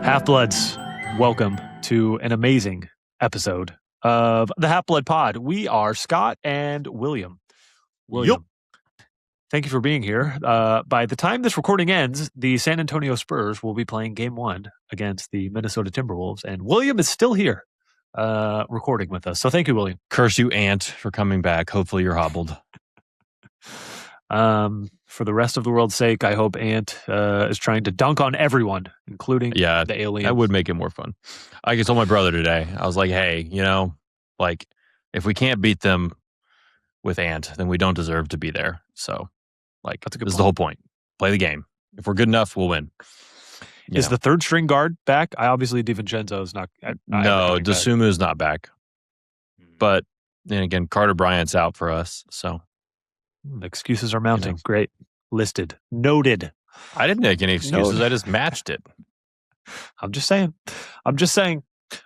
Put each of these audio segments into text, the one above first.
Half-Bloods, welcome to an amazing episode of the Half-Blood Pod. We are Scott and William. Thank you for being here. By the time this recording ends, the San Antonio Spurs will be playing Game 1 against the Minnesota Timberwolves, and William is still here recording with us. So thank you, William. Curse you, Ant, for coming back. Hopefully you're hobbled. For the rest of the world's sake, I hope Ant is trying to dunk on everyone, including the alien. That would make it more fun. I told my brother today, I was like, hey, if we can't beat them with Ant, then we don't deserve to be there. So, this is the whole point. Play the game. If we're good enough, we'll win. Is the third string guard back? Obviously, DiVincenzo is not. No, DeSumo is not back. But then again, Carter Bryant's out for us. So excuses are mounting. Great. Listed. Noted. I didn't make any excuses. I just matched it. I'm just saying.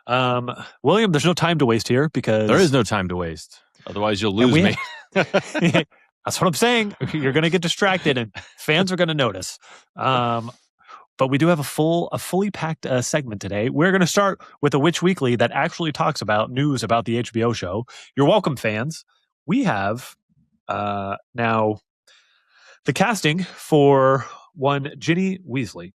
William, there's no time to waste here because there is no time to waste. Otherwise, you'll lose me. That's what I'm saying. You're going to get distracted and fans are going to notice. But we do have a fully packed segment today. We're going to start with a Witch Weekly that actually talks about news about the HBO show. You're welcome, fans. We have now the casting for one Ginny Weasley.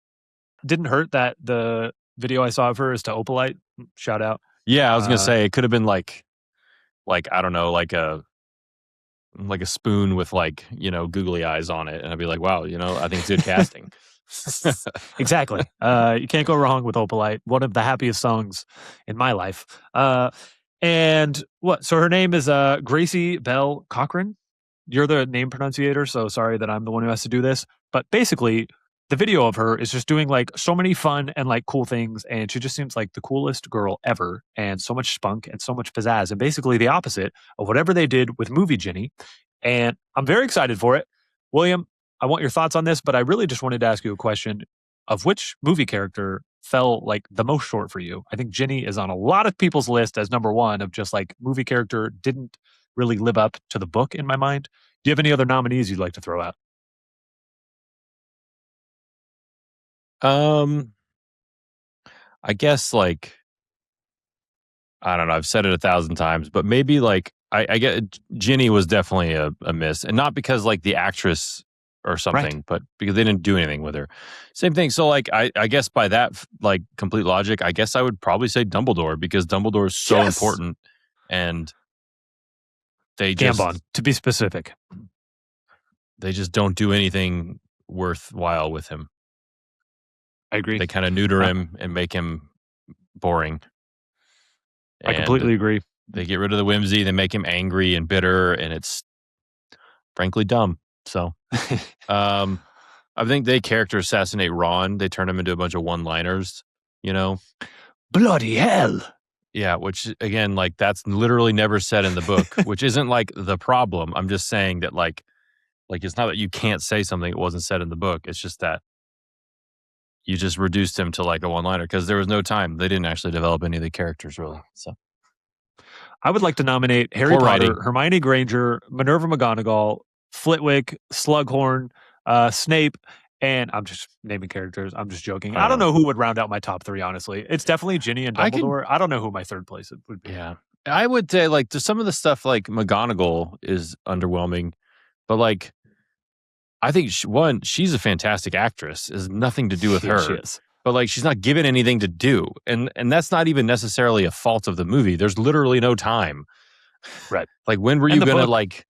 Didn't hurt that the video I saw of her is to Opalite. Shout out. Yeah, I was going to say it could have been like I don't know, like a spoon with googly eyes on it, and I'd be like, wow, I think it's good casting. Exactly. You can't go wrong with Opalite. One of the happiest songs in my life. And what? So her name is Gracie Bell Cochran. You're the name pronunciator, so sorry that I'm the one who has to do this. But basically, the video of her is just doing so many fun and cool things, and she just seems like the coolest girl ever, and so much spunk and so much pizzazz, and basically the opposite of whatever they did with movie Ginny. And I'm very excited for it. William, I want your thoughts on this, but I really just wanted to ask you a question of which movie character fell the most short for you. I think Ginny is on a lot of people's list as number one of just movie character didn't really live up to the book in my mind. Do you have any other nominees you'd like to throw out? I guess I don't know. I've said it 1,000 times, but maybe I get Ginny was definitely a miss, and not because the actress or something, right, but because they didn't do anything with her. Same thing. So I guess by that complete logic, I guess I would probably say Dumbledore, because Dumbledore is so important, and they just Gambon, to be specific. They just don't do anything worthwhile with him. I agree. They kind of neuter him and make him boring. I completely agree. They get rid of the whimsy. They make him angry and bitter, and it's frankly dumb. So I think they character assassinate Ron. They turn him into a bunch of one-liners, Bloody hell. Yeah, which, again, that's literally never said in the book, which isn't the problem. I'm just saying that it's not that you can't say something that wasn't said in the book. It's just that you just reduced him to a one-liner because there was no time. They didn't actually develop any of the characters, really. So I would like to nominate Harry Potter, Hermione Granger, Minerva McGonagall, Flitwick, Slughorn, Snape, and I'm just naming characters. I'm just joking. I don't know who would round out my top three, honestly. It's definitely Ginny and Dumbledore. I don't know who my third place would be. Yeah. I would say, to some of the stuff, McGonagall is underwhelming, but, I think, she's a fantastic actress. It has nothing to do with her. She is. But, she's not given anything to do. And that's not even necessarily a fault of the movie. There's literally no time. Right. When were you going to,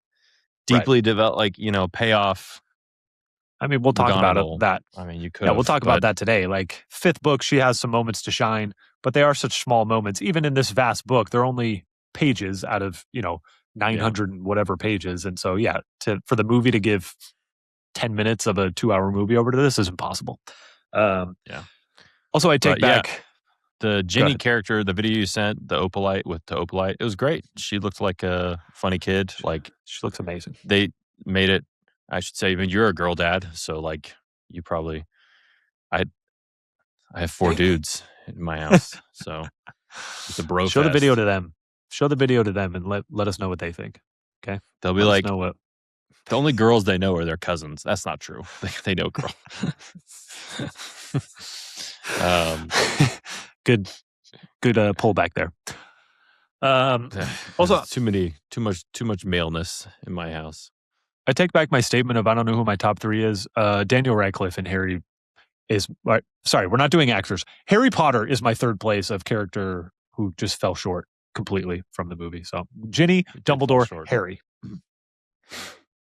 deeply develop, payoff? I mean, we'll talk about that. I mean, you could. Yeah, we'll talk about that today. Fifth book, she has some moments to shine, but they are such small moments. Even in this vast book, they're only pages out of 900 and whatever pages. And so, for the movie to give 10 minutes of a 2-hour movie over to this is impossible. Also, I take back the Ginny character, the video you sent, the Opalite with the Opalite. It was great. She looked like a funny kid. She looks amazing. They made it. I should say, even you're a girl dad, so you probably. I have 4 dudes in my house, so it's a bro. Show the video to them. Show the video to them and let us know what they think. Okay, they'll be the only girls they know are their cousins. That's not true. They know girl. Good pullback there. Also, too much maleness in my house. I take back my statement of I don't know who my top 3 is. Daniel Radcliffe and Harry is. Sorry, we're not doing actors. Harry Potter is my third place of character who just fell short completely from the movie. So Ginny, Dumbledore, Harry. Ginny,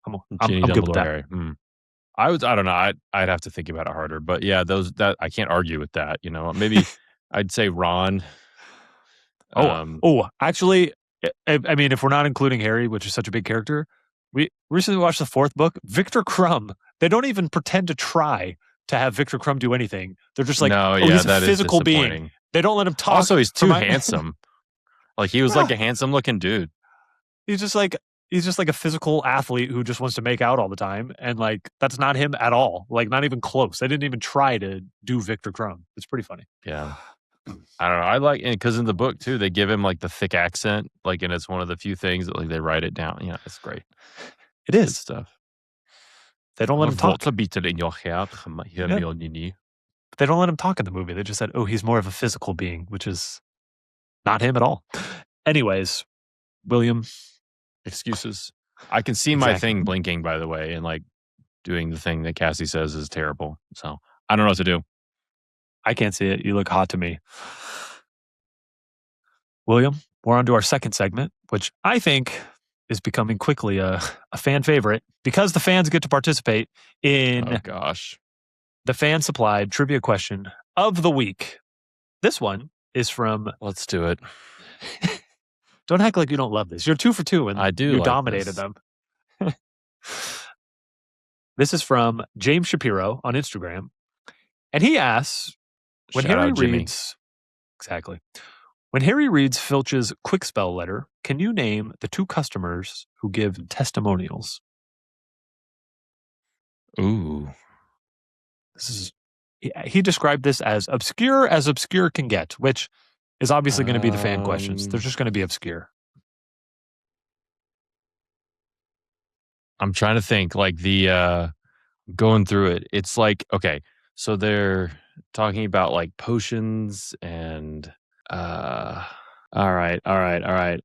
I'm Dumbledore, good with that. Harry. I don't know. I'd have to think about it harder, but yeah, that I can't argue with that. Maybe I'd say Ron. Actually, I mean, if we're not including Harry, which is such a big character, we recently watched the 4th book. Victor Crumb. They don't even pretend to try to have Victor Crumb do anything. They're just like, he's a physical being. They don't let him talk. Also, he's too handsome. Like he was like a handsome looking dude. He's just like a physical athlete who just wants to make out all the time, and like that's not him at all. Like not even close. They didn't even try to do Victor Crumb. It's pretty funny. Yeah. I don't know. I like it because in the book too, they give him like the thick accent, like, and it's one of the few things that like they write it down. Yeah, it's great. It is good stuff. They don't let him talk. In your heart, They don't let him talk in the movie. They just said, he's more of a physical being, which is not him at all. Anyways, William. Excuses. I can see my thing blinking, by the way, and like doing the thing that Cassie says is terrible. So I don't know what to do. I can't see it. You look hot to me. William, we're on to our second segment, which I think is becoming quickly a fan favorite because the fans get to participate in the fan-supplied trivia question of the week. This one is from... Let's do it. Don't act like you don't love this. You're 2 for 2, and I do. You dominated them. This is from James Shapiro on Instagram, and he asks, when Harry reads Filch's quick spell letter, can you name the 2 customers who give testimonials? Ooh. He described this as obscure can get, which is obviously going to be the fan questions. They're just going to be obscure. I'm trying to think, like the going through it. It's like, okay, so they're talking about like potions and all right. I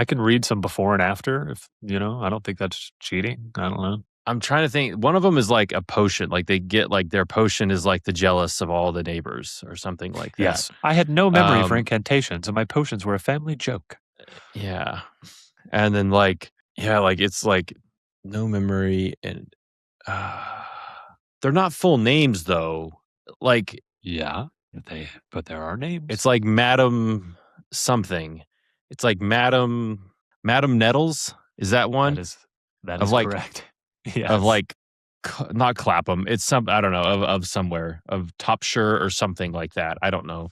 can read some before and after if I don't think that's cheating. I don't know. I'm trying to think. One of them is like a potion. Like they get like their potion is like the jealous of all the neighbors or something like that. Yes. I had no memory for incantations and my potions were a family joke. Yeah. And then like, like it's like no memory and they're not full names though. Like, yeah, but there are names. It's like Madam something. It's like Madam Nettles. Is that one? That is like, correct. Yes. Of like, not Clapham. It's I don't know, of somewhere, of Topshire or something like that. I don't know.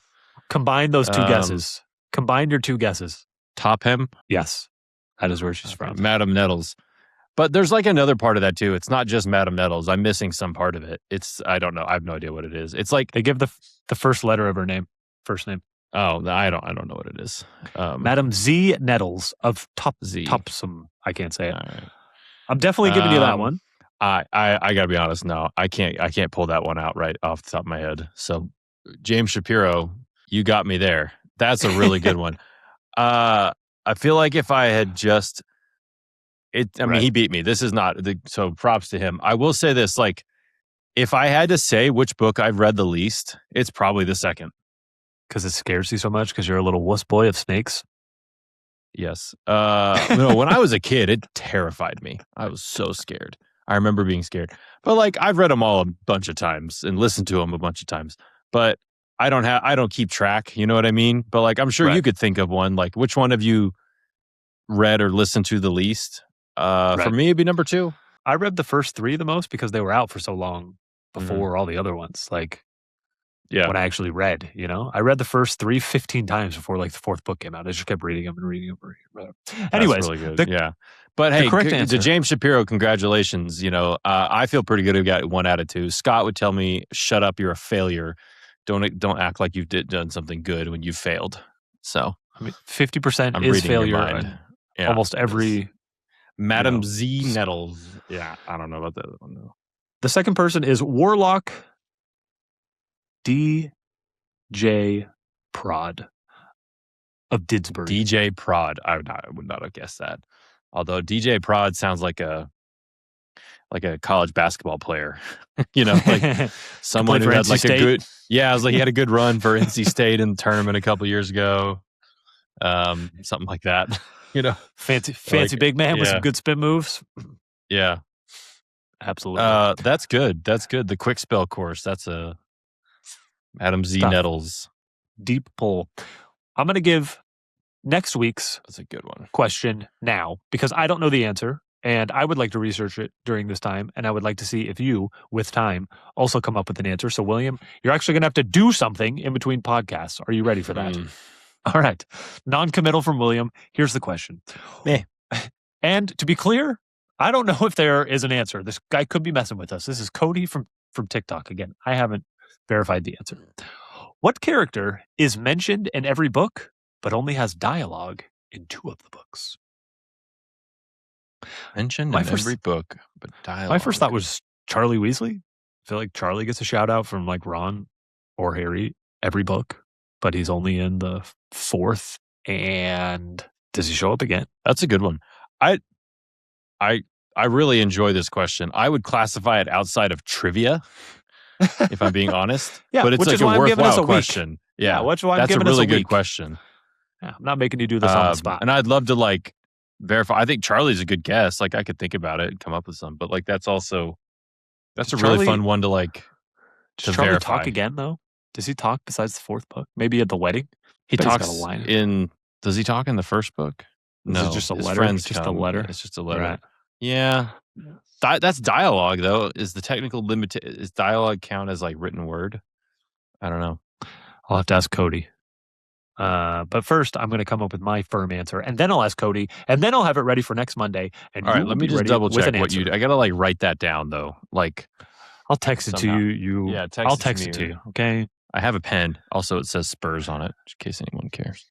Combine those 2 guesses. Combine your 2 guesses. Topham? Yes. That is where she's from. Madam Nettles. But there's like another part of that too. It's not just Madam Nettles. I'm missing some part of it. I don't know. I have no idea what it is. It's like they give the first letter of her name, first name. Oh, I don't know what it is. Madam Z Nettles of Topsum. I can't say it. Right. I'm definitely giving you that one. I gotta be honest. No, I can't pull that one out right off the top of my head. So James Shapiro, you got me there. That's a really good one. I feel like if I had just I mean, he beat me. This is not so props to him. I will say this, like, if I had to say which book I've read the least, it's probably the second. Because it scares you so much because you're a little wuss boy of snakes? Yes. When I was a kid, it terrified me. I was so scared. I remember being scared. But like, I've read them all a bunch of times and listened to them a bunch of times. But I don't keep track, you know what I mean? But like, I'm sure you could think of one. Like, which one have you read or listened to the least? For me, it'd be number 2. I read the first 3 the most because they were out for so long before all the other ones. Like, when I actually read, I read the first 3 15 times before like the 4th book came out. I just kept reading them and reading them. Anyways, that's really good. But hey, to James Shapiro, congratulations. I feel pretty good. I got 1 out of 2. Scott would tell me, "Shut up, you're a failure. Don't act like you've done something good when you failed." So, I mean, 50% is failure. Almost every. Madam Z Nettles. Yeah, I don't know about the other one though. The second person is Warlock DJ Prod of Didsbury. DJ Prod. I would not have guessed that. Although DJ Prod sounds like a college basketball player, like someone who had like State. a good, I was like, he had a good run for NC State in the tournament a couple years ago. Something like that, fancy like, big man with some good spin moves. Yeah. Absolutely. That's good. The quick spell course. That's a Adam Z. Tough. Nettles. Deep pull. I'm going to give next week's that's a good one question now because I don't know the answer. And I would like to research it during this time. And I would like to see if you, with time, also come up with an answer. So, William, you're actually going to have to do something in between podcasts. Are you ready for that? All right. Non-committal from William. Here's the question. And to be clear, I don't know if there is an answer. This guy could be messing with us. This is Cody from TikTok. Again, I haven't verified the answer. What character is mentioned in every book, but only has dialogue in 2 of the books? Mentioned in every book, but dialogue. My first thought was Charlie Weasley. I feel like Charlie gets a shout out from like Ron or Harry every book, but he's only in the 4th. And does he show up again? That's a good one. I really enjoy this question. I would classify it outside of trivia, if I'm being honest. Yeah, but it's like a worthwhile question. Yeah, which one? That's a really good question. Yeah, I'm not making you do this on the spot. And I'd love to like verify. I think Charlie's a good guess. Like I could think about it and come up with some, but like that's a really fun one to like to Charlie verify. Talk again though? Does he talk besides the 4th book? Maybe at the wedding. He talks in. Does he talk in the first book? No, it's just a letter. It's just a letter. It's just a letter. Right. Yeah, that's dialogue though. Is the technical limit? Is dialogue count as like written word? I don't know. I'll have to ask Cody. But first, I'm going to come up with my firm answer, and then I'll ask Cody, and then I'll have it ready for next Monday. And all right, let me just double check what you. I gotta like write that down though. Like, I'll text it to you. I'll text it to you. Okay. I have a pen. Also, it says Spurs on it, in case anyone cares.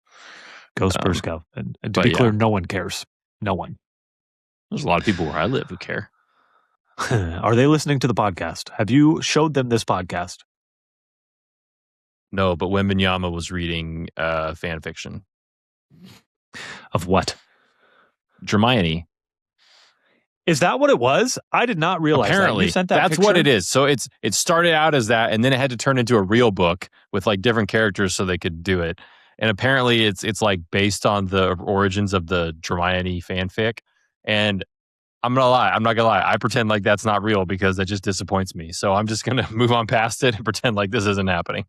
Go Spurs, go! And to be clear, no one cares. No one. There's a lot of people where I live who care. Are they listening to the podcast? Have you showed them this podcast? No, but Wembanyama was reading fan fiction. Of what? Hermione. Is that what it was? I did not realize Apparently, that. You sent that that's picture? what it is. So it started out as that, and then it had to turn into a real book with like different characters so they could do it. And apparently, it's like based on the origins of the Hermione fanfic. And I'm not gonna lie. I pretend like that's not real because it just disappoints me. So I'm just gonna move on past it and pretend like this isn't happening.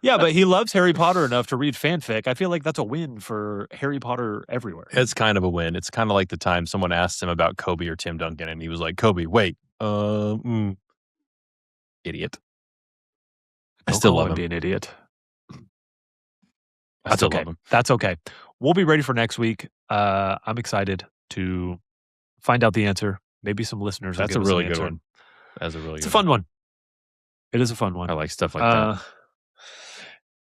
Yeah, but he loves Harry Potter enough to read fanfic. I feel like that's a win for Harry Potter everywhere. It's kind of a win. It's kind of like the time someone asked him about Kobe or Tim Duncan, and he was like, "Kobe, wait, idiot." I still love him. Be an idiot. That's okay. Love him. That's okay. We'll be ready for next week. I'm excited to find out the answer. Maybe some listeners. That's a really good one. That's a really. It's a fun one. It is a fun one. I like stuff like that.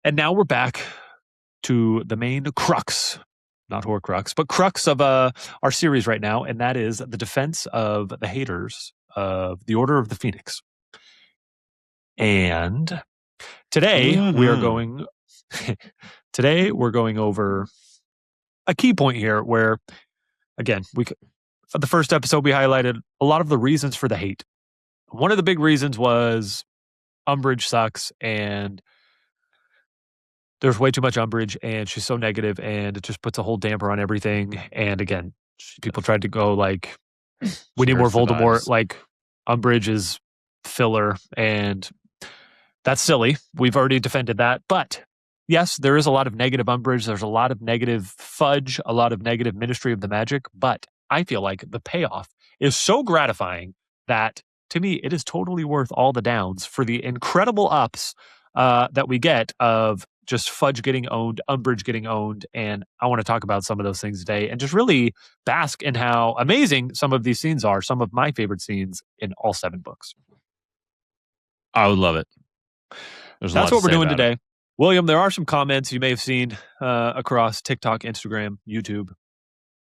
And now we're back to the main crux, not Horcrux, but crux of our series right now, and that is the defense of the haters of the Order of the Phoenix. And today we are going. Today we're going over a key point here, where, again, for the first episode we highlighted a lot of the reasons for the hate. One of the big reasons was Umbridge sucks, and there's way too much Umbridge, and she's so negative, and it just puts a whole damper on everything. And again, people tried to go like, we need more Voldemort. Like, Umbridge is filler, and that's silly. We've already defended that. But yes, there is a lot of negative Umbridge. There's a lot of negative Fudge, a lot of negative Ministry of the Magic. But I feel like the payoff is so gratifying that, to me, it is totally worth all the downs for the incredible ups that we get of just Fudge getting owned, Umbridge getting owned. And I want to talk about some of those things today and just really bask in how amazing some of these scenes are. Some of my favorite scenes in all 7 books. I would love it. That's what we're doing today. William, there are some comments you may have seen across TikTok, Instagram, YouTube,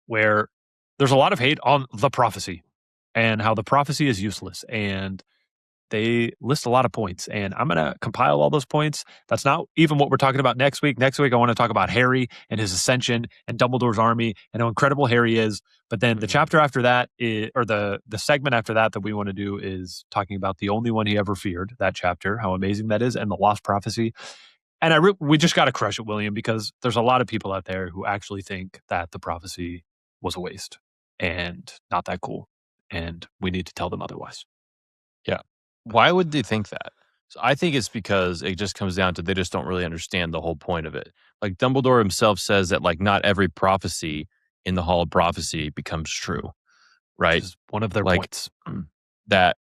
where there's a lot of hate on the prophecy and how the prophecy is useless. And they list a lot of points, and I'm going to compile all those points. That's not even what we're talking about next week. Next week, I want to talk about Harry and his ascension and Dumbledore's army and how incredible Harry is. But then the chapter after that, or the segment after that we want to do is talking about the only one he ever feared, that chapter, how amazing that is, and the lost prophecy. And we just got to crush it, William, because there's a lot of people out there who actually think that the prophecy was a waste and not that cool. And we need to tell them otherwise. Yeah. Why would they think that? So I think it's because it just comes down to they just don't really understand the whole point of it. Like Dumbledore himself says that like not every prophecy in the Hall of Prophecy becomes true, right? Which is one of their like, points. That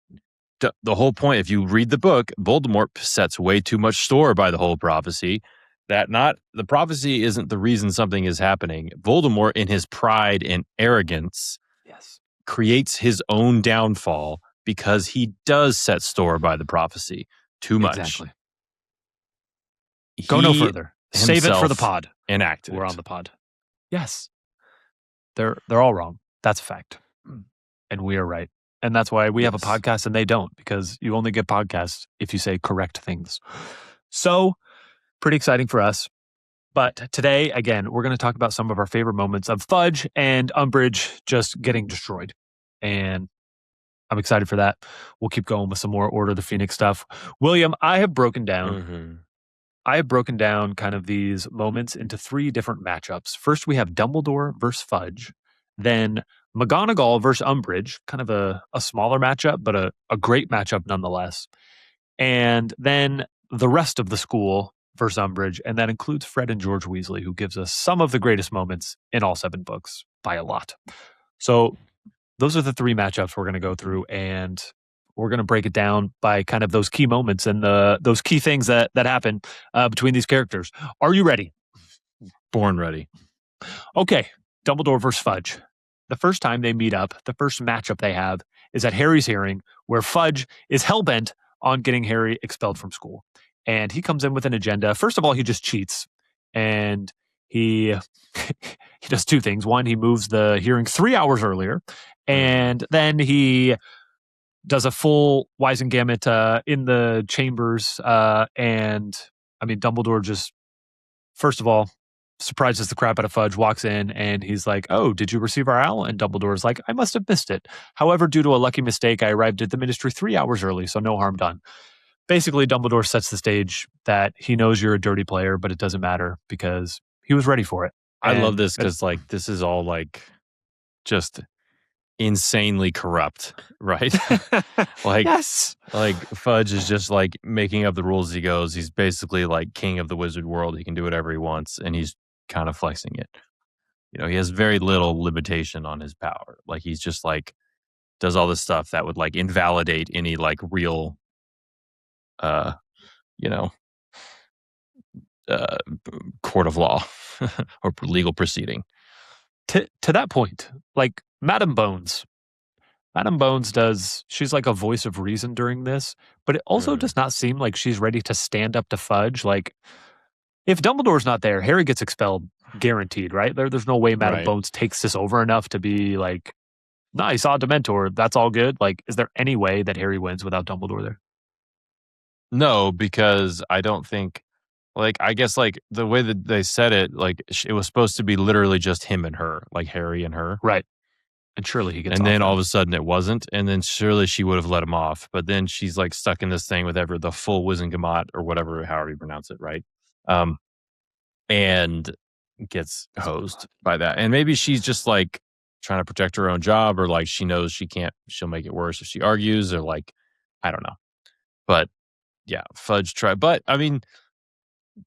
the whole point, if you read the book, Voldemort sets way too much store by the whole prophecy. That not the prophecy isn't the reason something is happening. Voldemort, in his pride and arrogance, creates his own downfall because he does set store by the prophecy too much. Exactly. Go no further. Save it for the pod. Enacted. We're on the pod. Yes. They're all wrong. That's a fact. And we are right. And that's why we have a podcast and they don't, because you only get podcasts if you say correct things. So, pretty exciting for us. But today, again, we're going to talk about some of our favorite moments of Fudge and Umbridge just getting destroyed. And I'm excited for that. We'll keep going with some more Order of the Phoenix stuff. William, I have broken down kind of these moments into 3 different matchups. First, we have Dumbledore versus Fudge. Then McGonagall versus Umbridge, kind of a smaller matchup, but a great matchup nonetheless. And then the rest of the school versus Umbridge, and that includes Fred and George Weasley, who gives us some of the greatest moments in all 7 books by a lot. So those are the 3 matchups we're going to go through, and we're going to break it down by kind of those key moments and those key things that happen between these characters. Are you ready? Born ready. Okay, Dumbledore versus Fudge. The first time they meet up, the first matchup they have is at Harry's hearing, where Fudge is hellbent on getting Harry expelled from school. And he comes in with an agenda. First of all, he just cheats. And he does 2 things. One, he moves the hearing 3 hours earlier. And then he does a full Wisengamot in the chambers. And, I mean, Dumbledore just, first of all, surprises the crap out of Fudge, walks in, and he's like, "Oh, did you receive our owl?" And Dumbledore's like, "I must have missed it. However, due to a lucky mistake, I arrived at the ministry 3 hours early, so no harm done." Basically, Dumbledore sets the stage that he knows you're a dirty player, but it doesn't matter because he was ready for it. I love this because, like, this is all, like, just insanely corrupt, right? Like, yes. Like, Fudge is just, like, making up the rules as he goes. He's basically, like, king of the wizard world. He can do whatever he wants, and he's kind of flexing it. You know, he has very little limitation on his power. Like, he's just, like, does all this stuff that would, like, invalidate any, like, real, you know, court of law or legal proceeding. To that point, like, Madame Bones she's like a voice of reason during this, but it also does not seem like she's ready to stand up to Fudge. Like, if Dumbledore's not there, Harry gets expelled, guaranteed, right? There's no way Madame Bones takes this over enough to be like, "Nah, I saw a Dementor, that's all good." Like, is there any way that Harry wins without Dumbledore there? No, because I don't think, like, I guess, like, the way that they said it, like, it was supposed to be literally just him and her, like, Harry and her. Right. And surely he gets and off then all of a sudden it wasn't, and then surely she would have let him off. But then she's, like, stuck in this thing with the full Wizengamot or whatever, however you pronounce it, right? And gets hosed by that. And maybe she's just, like, trying to protect her own job, or, like, she knows she'll make it worse if she argues, or, like, I don't know. But yeah, Fudge tried. But I mean,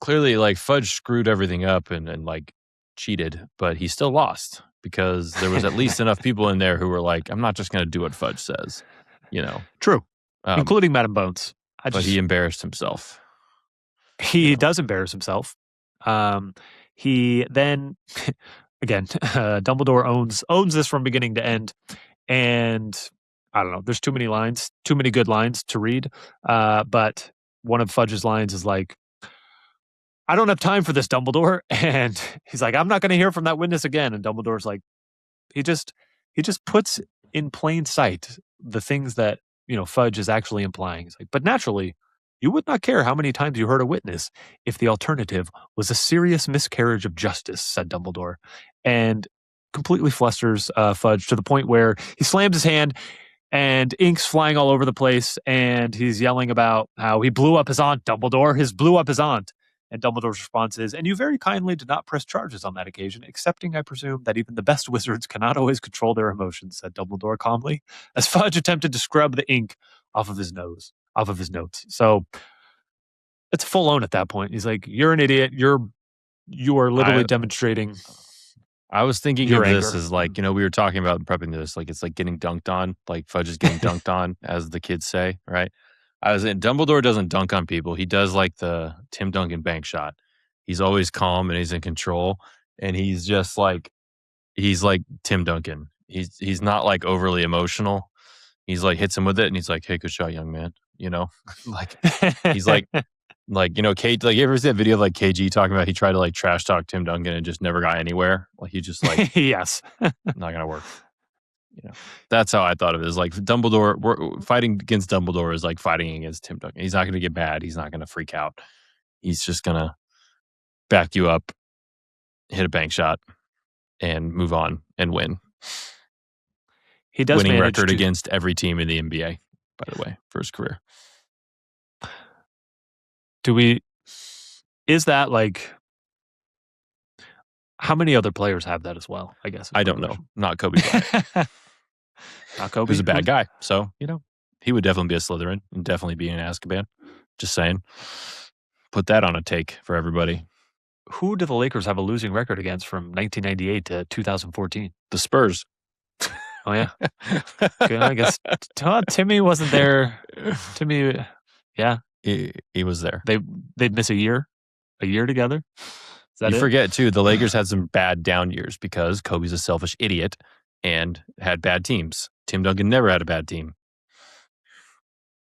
clearly, like, Fudge screwed everything up and like, cheated, but he still lost because there was at least enough people in there who were like, "I'm not just going to do what Fudge says," you know. True. Including Madame Bones. But he embarrassed himself. He does embarrass himself. He then, again, Dumbledore owns this from beginning to end. And I don't know, there's too many good lines to read. But one of Fudge's lines is like, "I don't have time for this, Dumbledore." And he's like, "I'm not going to hear from that witness again." And Dumbledore's like, he just puts in plain sight the things that Fudge is actually implying. He's like, but naturally, you would not care how many times you heard a witness if the alternative was a serious miscarriage of justice, said Dumbledore. And completely flusters Fudge to the point where he slams his hand and ink's flying all over the place, and he's yelling about how he blew up his aunt, Dumbledore. His blew up his aunt. And Dumbledore's response is, and you very kindly did not press charges on that occasion, accepting, I presume, that even the best wizards cannot always control their emotions, said Dumbledore calmly, as Fudge attempted to scrub the ink off of his notes. So it's full on at that point. He's like, you're an idiot. You are literally demonstrating. I was thinking your of anger. this as like, we were talking about prepping this, like it's like getting dunked on, like Fudge is getting dunked on, as the kids say, right? Dumbledore doesn't dunk on people. He does like the Tim Duncan bank shot. He's always calm and he's in control, and he's just like Tim Duncan. He's not like overly emotional. He's like hits him with it, and he's like, "Hey, good shot, young man." Like he's like you ever see that video of like KG talking about he tried to like trash talk Tim Duncan and just never got anywhere? Like he just like yes, not gonna work. That's how I thought of it. Is like Dumbledore, fighting against Dumbledore is like fighting against Tim Duncan. He's not going to get mad. He's not going to freak out. He's just going to back you up, hit a bank shot, and move on and win. He does winning record against every team in the NBA, by the way, for his career. Is that like, how many other players have that as well? I guess I don't know. Not Kobe Bryant. Not Kobe. He's a bad guy, so he would definitely be a Slytherin and definitely be in Azkaban. Just saying. Put that on a take for everybody. Who do the Lakers have a losing record against from 1998 to 2014? The Spurs. Oh yeah. Good, I guess Timmy wasn't there. Timmy, yeah, he was there. They'd miss a year together. You forget too, the Lakers had some bad down years because Kobe's a selfish idiot and had bad teams. Tim Duncan never had a bad team.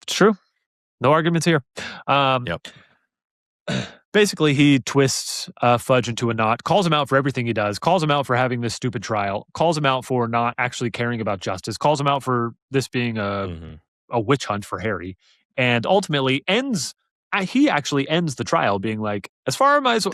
It's true. No arguments here. Yep. Basically, he twists Fudge into a knot, calls him out for everything he does, calls him out for having this stupid trial, calls him out for not actually caring about justice, calls him out for this being a witch hunt for Harry, and ultimately he actually ends the trial being like, as far as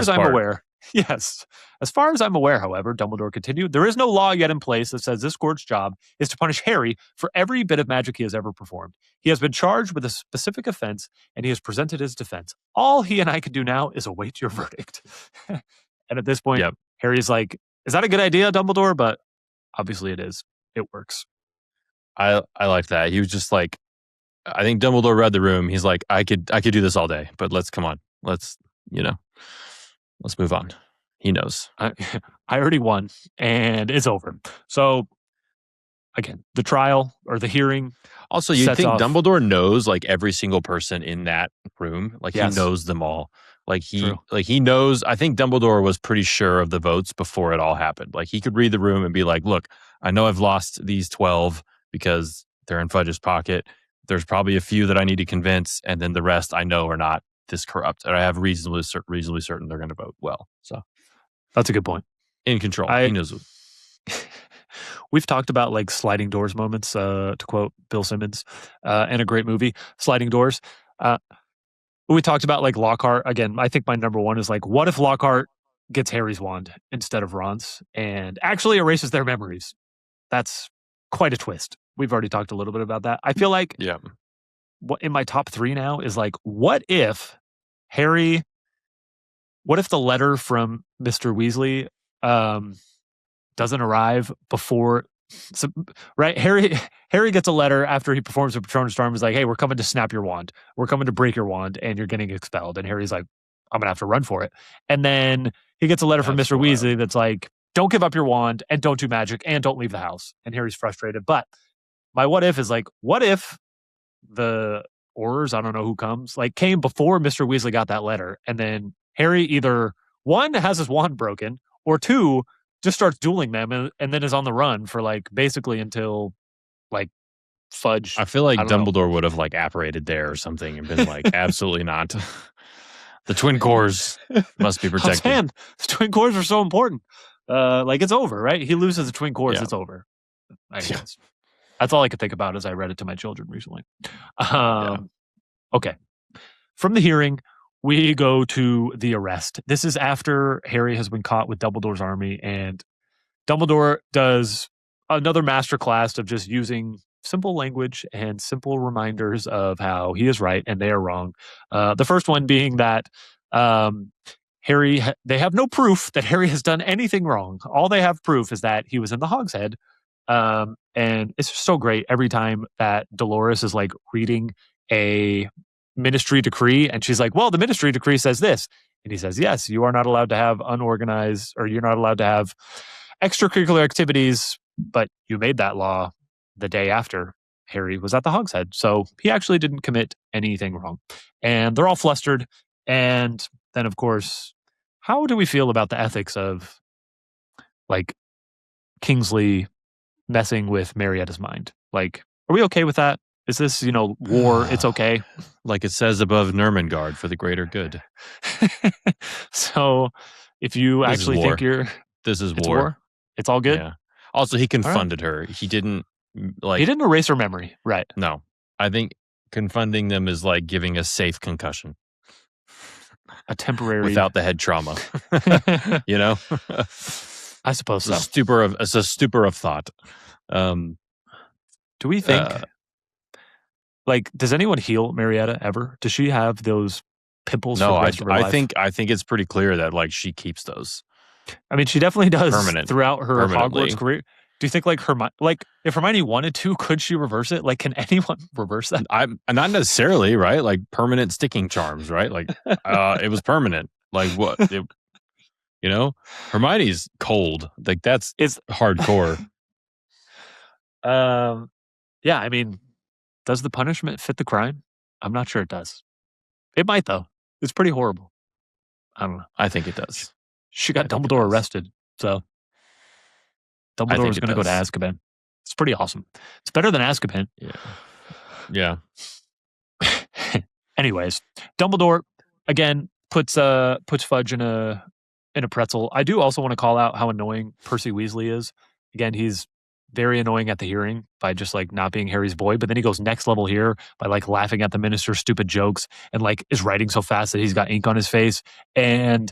I'm aware, yes. As far as I'm aware, however, Dumbledore continued, there is no law yet in place that says this court's job is to punish Harry for every bit of magic he has ever performed. He has been charged with a specific offense, and he has presented his defense. All he and I can do now is await your verdict. And at this point, Harry's like, is that a good idea, Dumbledore? But obviously it is. It works. I like that. He was just like, I think Dumbledore read the room. He's like, I could do this all day, but let's move on. He knows. I already won, and it's over. So, again, the trial or the hearing. Also, you think Dumbledore knows like every single person in that room? Like he knows them all. Like he knows. I think Dumbledore was pretty sure of the votes before it all happened. Like he could read the room and be like, "Look, I know I've lost these 12 because they're in Fudge's pocket. There's probably a few that I need to convince, and then the rest I know are not this corrupt, and I have reasonably certain they're going to vote well." So that's a good point. In control, he knows. We've talked about like sliding doors moments, to quote Bill Simmons, and a great movie, Sliding Doors. We talked about like Lockhart. Again, I think my number one is like, what if Lockhart gets Harry's wand instead of Ron's and actually erases their memories? That's quite a twist. We've already talked a little bit about that. I feel like what in my top 3 now is like, what if the letter from Mr. Weasley doesn't arrive before, right? Harry gets a letter after he performs a Patronus Charm. He's like, hey, we're coming to snap your wand. We're coming to break your wand, and you're getting expelled. And Harry's like, I'm going to have to run for it. And then he gets a letter from Mr. Weasley that's like, don't give up your wand, and don't do magic, and don't leave the house. And Harry's frustrated. But my what if is like, what if the Aurors, I don't know who comes, like came before Mr. Weasley got that letter, and then Harry either, 1, has his wand broken, or 2, just starts dueling them and then is on the run for like basically until like Fudge. I feel like Dumbledore would have like apparated there or something and been like, absolutely not. The twin cores must be protected. Man, the twin cores are so important. Like it's over, right? He loses the twin cores, it's over. I guess. That's all I could think about as I read it to my children recently. Yeah. Okay. From the hearing, we go to the arrest. This is after Harry has been caught with Dumbledore's army, and Dumbledore does another masterclass of just using simple language and simple reminders of how he is right and they are wrong. The first one being that um, they have no proof that Harry has done anything wrong. All they have proof is that he was in the Hogshead. And it's just so great every time that Dolores is like reading a ministry decree and she's like, well, the ministry decree says this. And he says, yes, you are not allowed to have unorganized, or you're not allowed to have extracurricular activities, but you made that law the day after Harry was at the Hogshead. So he actually didn't commit anything wrong. And they're all flustered. And then, of course, how do we feel about the ethics of like Kingsley messing with Marietta's mind? Like, are we okay with that? Is this, war? It's okay. Like it says above Nurmengard, for the greater good. So if you This actually is war. think This is it's war. war, it's all good. Yeah. Also, he confunded her. He didn't He didn't erase her memory, right? No, I think confunding them is like giving a safe concussion, A temporary without the head trauma. You know, I suppose it's so. It's a stupor of thought. Do we think does anyone heal Marietta ever? Does she have those pimples for No, the rest of her life? I think it's pretty clear that like she keeps those. I mean, she definitely does throughout her permanently. Hogwarts career. Do you think like if Hermione wanted to, could she reverse it? Like, can anyone reverse that? Not necessarily, right? Like permanent sticking charms, right? Like it was permanent. Like what? Hermione's cold. Like it's hardcore. Yeah, I mean, does the punishment fit the crime? I'm not sure it does. It might though. It's pretty horrible. I don't know. I think it does. She got Dumbledore arrested, so Dumbledore was going to go to Azkaban. It's pretty awesome. It's better than Azkaban. Yeah. Anyways, Dumbledore again puts Fudge in a pretzel. I do also want to call out how annoying Percy Weasley is. Again, he's very annoying at the hearing by just like not being Harry's boy, but then he goes next level here by like laughing at the minister's stupid jokes and like is writing so fast that he's got ink on his face. And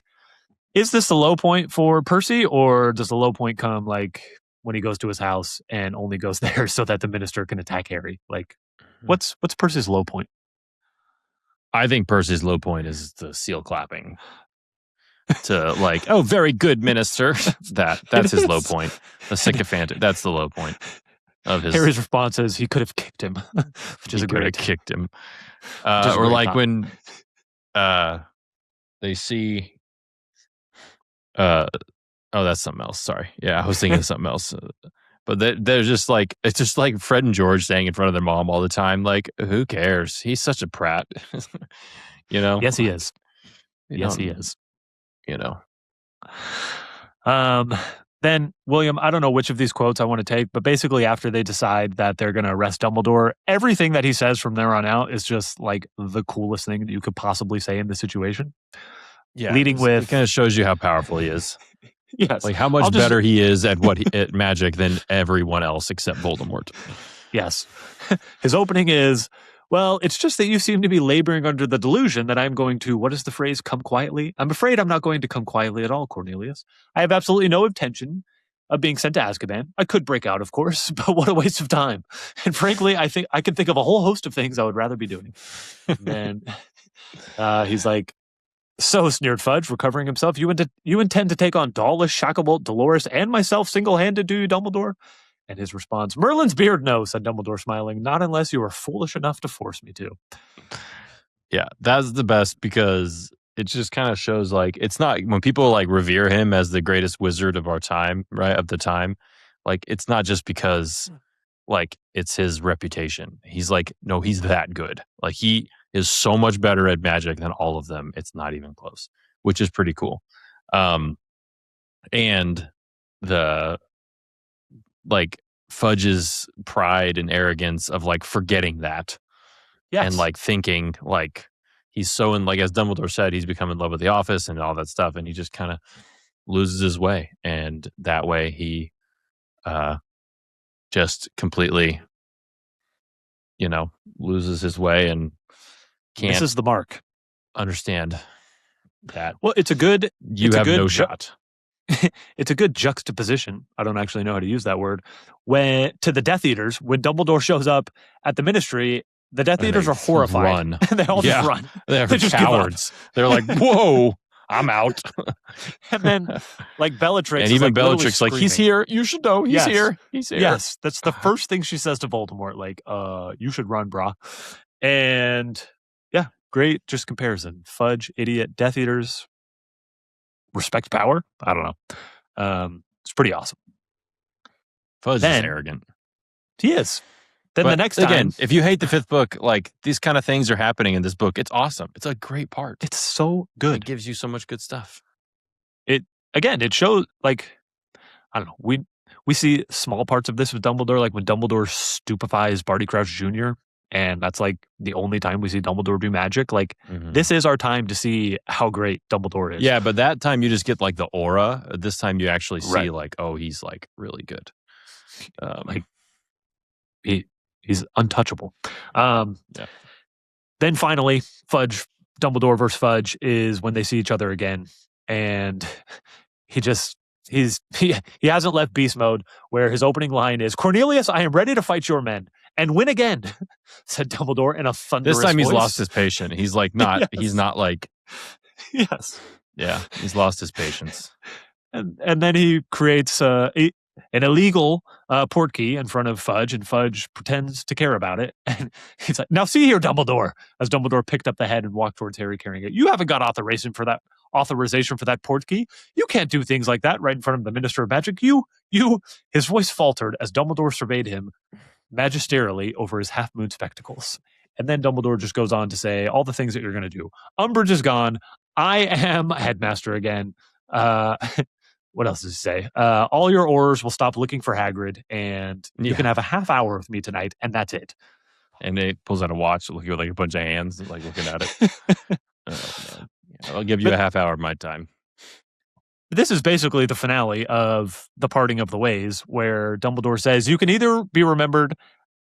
is this the low point for Percy, or does the low point come like when he goes to his house and only goes there so that the minister can attack Harry? Like, what's Percy's low point? I think Percy's low point is the seal clapping. To like, oh, very good, minister. That's his low point. The sycophantic. That's the low point of his. Harry's response is he could have kicked him, which is a great. Kicked him. Or like when they see. Oh, that's something else. Sorry. Yeah, I was thinking of something else. But they're just like, it's just like Fred and George saying in front of their mom all the time, like, who cares? He's such a prat. Yes, he is. Yes, he is. Then William, I don't know which of these quotes I want to take, but basically after they decide that they're going to arrest Dumbledore, everything that he says from there on out is just like the coolest thing that you could possibly say in the situation. Yeah, leading with it kind of shows you how powerful he is. Yes, like how much better he is at at magic than everyone else except Voldemort. Yes, his opening is, well, it's just that you seem to be laboring under the delusion that I'm going to, what is the phrase, come quietly? I'm afraid I'm not going to come quietly at all, Cornelius. I have absolutely no intention of being sent to Azkaban. I could break out, of course, but what a waste of time. And frankly, I think I can think of a whole host of things I would rather be doing. And then he's like, so, sneered Fudge, recovering himself, you intend to take on Dawlish, Shacklebolt, Dolores, and myself single-handed, do you, Dumbledore? And his response, Merlin's beard, no, said Dumbledore, smiling, not unless you are foolish enough to force me to. Yeah, that's the best because it just kind of shows like, it's not, when people like revere him as the greatest wizard of our time, right, of the time, like it's not just because like it's his reputation. He's like, no, he's that good. Like he is so much better at magic than all of them. It's not even close, which is pretty cool. And the like Fudge's pride and arrogance of like forgetting that. Yes. And like thinking like he's so in, like as Dumbledore said, he's become in love with the office and all that stuff. And he just kind of loses his way. And that way he just completely loses his way and can't misses the mark. understand that. Well, it's a good no shot. It's a good juxtaposition. I don't actually know how to use that word. To the Death Eaters, when Dumbledore shows up at the Ministry, the Death Eaters are horrified. Run. They all just run. They're just cowards. They're like, "Whoa, I'm out." And then, like Bellatrix, and even Bellatrix, screaming. "He's here. You should know. He's here. He's here." Yes, that's the first thing she says to Voldemort. Like, you should run, brah. And yeah, great. Just comparison. Fudge, idiot, Death Eaters. Respect power? I don't know. It's pretty awesome. Fudge is arrogant. He is. Then the next time, again, if you hate the fifth book, like these kind of things are happening in this book. It's awesome. It's a great part. It's so good. It gives you so much good stuff. It shows like I don't know. We see small parts of this with Dumbledore, like when Dumbledore stupefies Barty Crouch Jr. And that's like the only time we see Dumbledore do magic. Like this is our time to see how great Dumbledore is. Yeah, but that time you just get like the aura. This time you actually see like, oh, he's like really good. Like he's untouchable. Then finally, Dumbledore versus Fudge is when they see each other again, and he hasn't left beast mode. Where his opening line is, "Cornelius, I am ready to fight your men and win again," said Dumbledore in a thunderous voice. This time he's voice. Lost his patience. He's like not. He's not like. Yes. Yeah, he's lost his patience. And then he creates an illegal portkey in front of Fudge, and Fudge pretends to care about it. And he's like, "Now see here, Dumbledore," as Dumbledore picked up the head and walked towards Harry carrying it. "You haven't got authorization for that portkey. You can't do things like that right in front of the Minister of Magic. His voice faltered as Dumbledore surveyed him magisterially over his half-moon spectacles. And then Dumbledore just goes on to say all the things that you're going to do. Umbridge is gone. I am headmaster again. What else does he say? All your Aurors will stop looking for Hagrid, and you can have a half hour with me tonight, and that's it. And he pulls out a watch, looking with like a bunch of hands, like looking at it. I'll give you a half hour of my time. This is basically the finale of The Parting of the Ways, where Dumbledore says you can either be remembered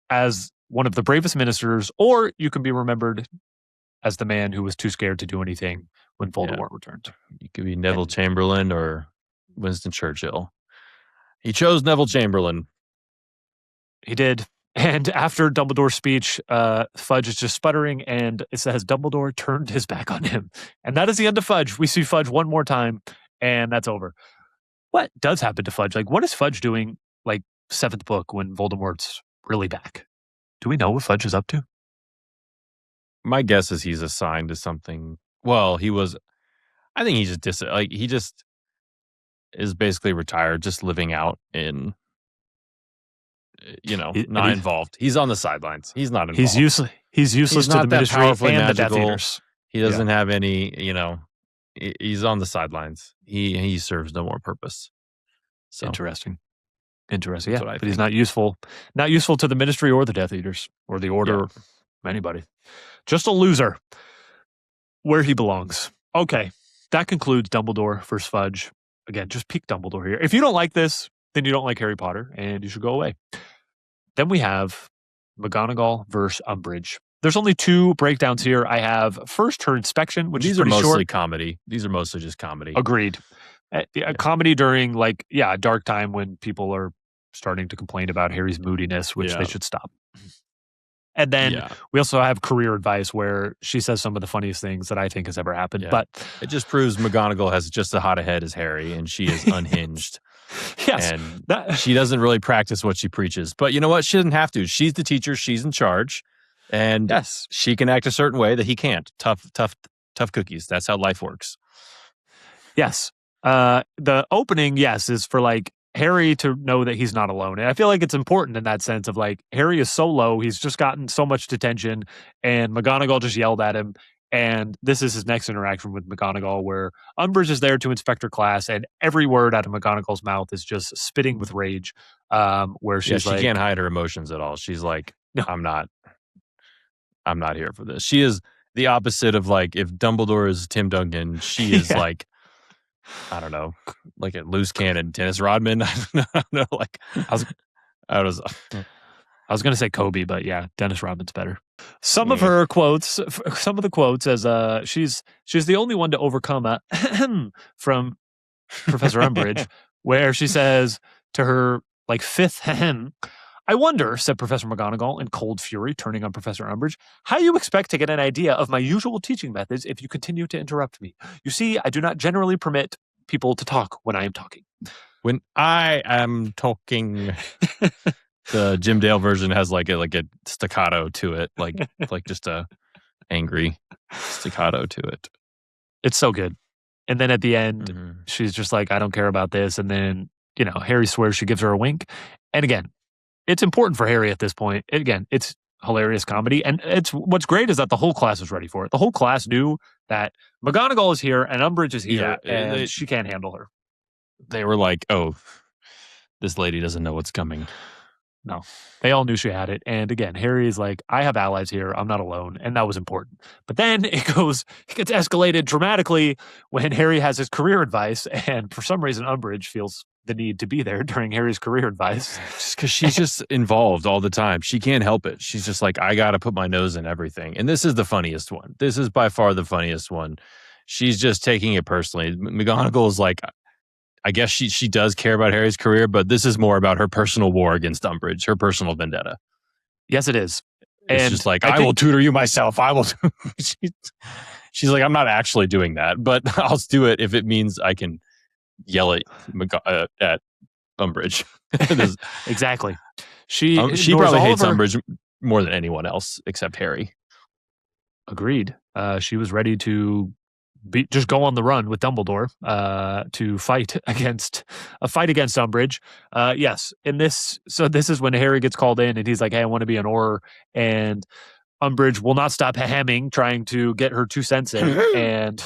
as one of the bravest ministers, or you can be remembered as the man who was too scared to do anything when Voldemort returned. You could be Neville Chamberlain or Winston Churchill. He chose Neville Chamberlain. He did. And after Dumbledore's speech, Fudge is just sputtering, and it says Dumbledore turned his back on him. And that is the end of Fudge. We see Fudge one more time, and that's over. What does happen to Fudge? Like, what is Fudge doing, like, 7th book when Voldemort's really back? Do we know what Fudge is up to? My guess is he's assigned to something. Well, I think he just is basically retired, just living out in, not involved. He's on the sidelines. He's not involved. He's useless to the Ministry and magical. the Death Eaters. He doesn't have any, he's on the sidelines. He serves no more purpose. So Interesting. Yeah, but he's not useful. Not useful to the Ministry or the Death Eaters or the Order or anybody. Just a loser. Where he belongs. Okay, that concludes Dumbledore versus Fudge. Again, just peak Dumbledore here. If you don't like this, then you don't like Harry Potter, and you should go away. Then we have McGonagall versus Umbridge. There's only 2 breakdowns here. I have first her inspection, which these is pretty are mostly short. comedy. These are mostly just comedy. Agreed. A comedy during a dark time when people are starting to complain about Harry's moodiness, which they should stop. And then we also have career advice where she says some of the funniest things that I think has ever happened. Yeah. But it just proves McGonagall has just as hot a head as Harry, and she is unhinged. Yes. And she doesn't really practice what she preaches. But you know what? She doesn't have to. She's the teacher. She's in charge. And she can act a certain way that he can't. Tough cookies. That's how life works. Yes. The opening, is for Harry to know that he's not alone. And I feel like it's important in that sense of Harry is so low. He's just gotten so much detention, and McGonagall just yelled at him. And this is his next interaction with McGonagall, where Umbridge is there to inspect her class, and every word out of McGonagall's mouth is just spitting with rage. Where she's she can't hide her emotions at all. She's like, no. I'm not here for this. She is the opposite of if Dumbledore is Tim Duncan, she is I don't know, a loose cannon Dennis Rodman. I don't know. I was going to say Kobe, but yeah, Dennis Rodman's better. Some of her quotes, some of the quotes as she's the only one to overcome a from Professor Umbridge, where she says to her like fifth I wonder, said Professor McGonagall in cold fury, turning on Professor Umbridge, how you expect to get an idea of my usual teaching methods if you continue to interrupt me. You see, I do not generally permit people to talk when I am talking. When I am talking, the Jim Dale version has like a staccato to it, like just a angry staccato to it. It's so good. And then at the end, she's just like, I don't care about this. And then, Harry swears she gives her a wink. And again, it's important for Harry at this point. Again, it's hilarious comedy. And what's great is that the whole class is ready for it. The whole class knew that McGonagall is here and Umbridge is here and she can't handle her. They were like, oh, this lady doesn't know what's coming. No, they all knew she had it. And again, Harry is like, I have allies here. I'm not alone. And that was important. But then it gets escalated dramatically when Harry has his career advice. And for some reason, Umbridge feels the need to be there during Harry's career advice. Just because she's just involved all the time. She can't help it. She's just like, I got to put my nose in everything. And this is the funniest one. This is by far the funniest one. She's just taking it personally. McGonagall is like, I guess she does care about Harry's career, but this is more about her personal war against Umbridge, her personal vendetta. Yes, it is. It's just like, I will tutor you myself. I will. She's like, I'm not actually doing that, but I'll do it if it means I can yell at Umbridge. Exactly. She probably hates Umbridge more than anyone else except Harry. Agreed. She was ready to just go on the run with Dumbledore to fight against Umbridge. Yes, this is when Harry gets called in and he's like, hey, I want to be an Auror, and Umbridge will not stop hemming, trying to get her 2 cents in. And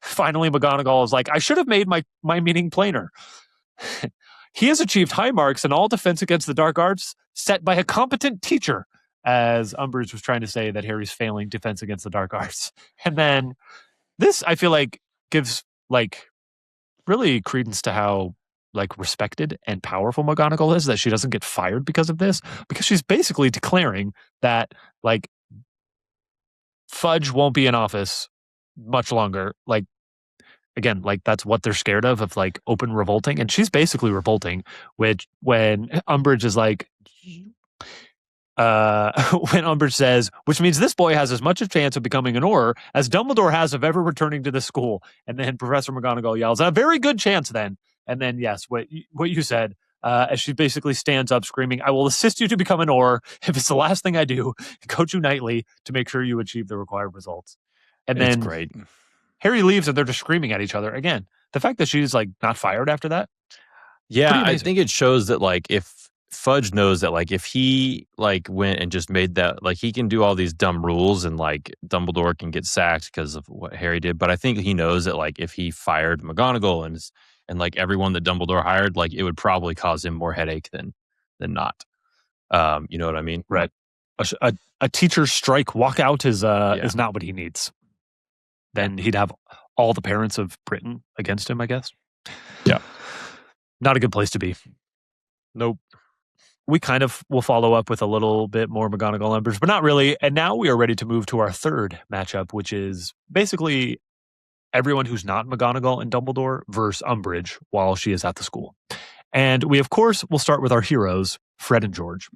finally McGonagall is like, I should have made my meaning plainer. He has achieved high marks in all defense against the dark arts set by a competent teacher, as Umbridge was trying to say that Harry's failing defense against the dark arts. And then this, I feel like, gives really credence to how respected and powerful McGonagall is, that she doesn't get fired because of this, because she's basically declaring that Fudge won't be in office much longer. Again, that's what they're scared of open revolting, and she's basically revolting. Which when Umbridge is like, when Umbridge says, which means this boy has as much a chance of becoming an Auror as Dumbledore has of ever returning to the school. And then Professor McGonagall yells, a very good chance then. And then, yes, what you said, as she basically stands up screaming, I will assist you to become an Auror if it's the last thing I do, coach you nightly to make sure you achieve the required results. And then it's great. Harry leaves and they're just screaming at each other. Again, the fact that she's not fired after that. Yeah, I think it shows that if Fudge knows that if he went and just made that, he can do all these dumb rules and Dumbledore can get sacked because of what Harry did. But I think he knows that if he fired McGonagall and everyone that Dumbledore hired, it would probably cause him more headache than not. You know what I mean? Right. A teacher's strike walkout is not what he needs. Then he'd have all the parents of Britain against him, I guess. Yeah. Not a good place to be. Nope. We kind of will follow up with a little bit more McGonagall Umbridge, but not really. And now we are ready to move to our third matchup, which is basically everyone who's not McGonagall and Dumbledore versus Umbridge while she is at the school. And we, of course, will start with our heroes, Fred and George.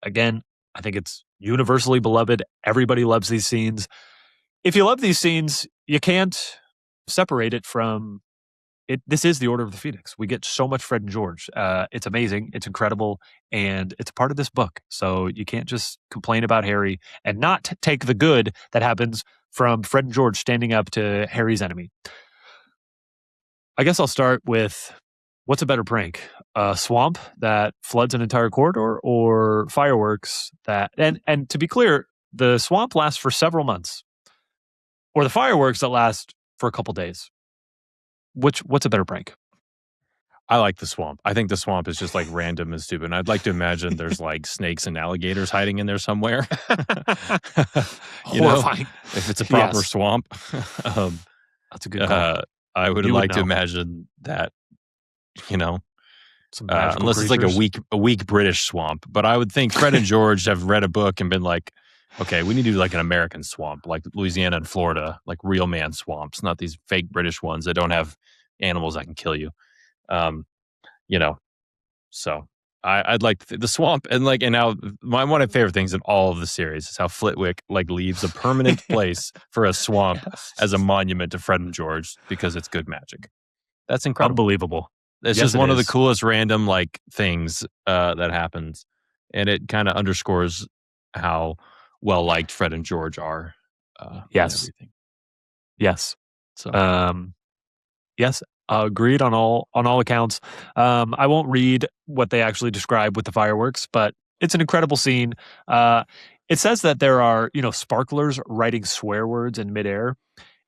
Again, I think it's universally beloved. Everybody loves these scenes. If you love these scenes, you can't separate it from it. This is the Order of the Phoenix. We get so much Fred and George. It's amazing. It's incredible. And it's a part of this book. So you can't just complain about Harry and not take the good that happens from Fred and George standing up to Harry's enemy. I guess I'll start with, what's a better prank? A swamp that floods an entire corridor, or fireworks that... And to be clear, the swamp lasts for several months. Or the fireworks that last for a couple days. What's a better prank? I like the swamp. I think the swamp is just random and stupid. And I'd like to imagine there's snakes and alligators hiding in there somewhere. Horrifying. If it's a proper swamp. That's a good call. I would like to imagine that, Some magical unless creatures. it's like a weak British swamp. But I would think Fred and George have read a book and been like, okay, we need to do like an American swamp, like Louisiana and Florida, like real man swamps, not these fake British ones that don't have animals that can kill you. You know, so I'd like the swamp and now one of my favorite things in all of the series is how Flitwick like leaves a permanent place for a swamp as a monument to Fred and George because it's good magic. That's incredible. Unbelievable. It's just one of the coolest random like things that happens, and it kind of underscores how well liked Fred and George are. Yes. Yes. So yes. Agreed on all accounts. I won't read what they actually describe with the fireworks, but it's an incredible scene. It says that there are sparklers writing swear words in midair.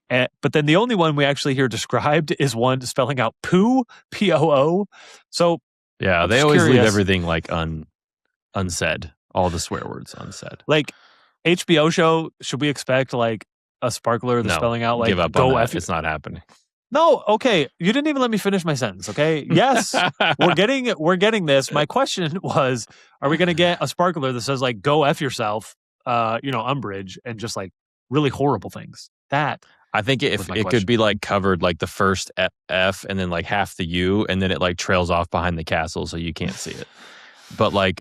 But then the only one we actually hear described is one spelling out poo, P-O-O. So yeah, they always leave everything like unsaid. All the swear words unsaid. Like HBO show, should we expect like a sparkler that's spelling out like give up go on that. F? It's not happening. No, okay. You didn't even let me finish my sentence, okay? Yes, we're getting this. My question was, are we going to get a sparkler that says like go F yourself, Umbridge, and just like really horrible things? That I think if it could be like covered like the first F and then like half the U and then it like trails off behind the castle so you can't see it. But like